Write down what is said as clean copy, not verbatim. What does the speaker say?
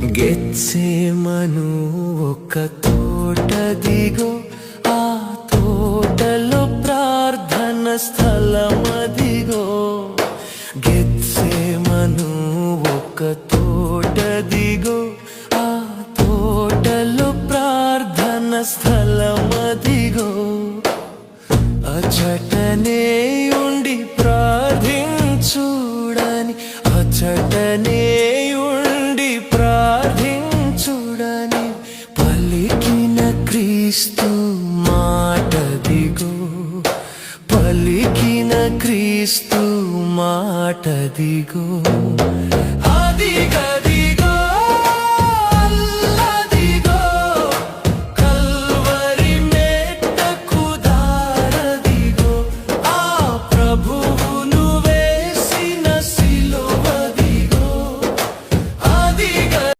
గెత్సేమను ఒక తోటదిగో, ఆ తోటలో ప్రార్థన స్థలమదిగో. గెత్సేమను ఒక తోటదిగో, ఆ తోటలో ప్రార్థన స్థలమదిగో. అచటనే ఉండి ప్రార్థించుడని, అచటనే ఉండి ప్రార్థించుడని పలికిన క్రీస్తు మాటదిగో, పలికిన క్రీస్తు మాటదిగో.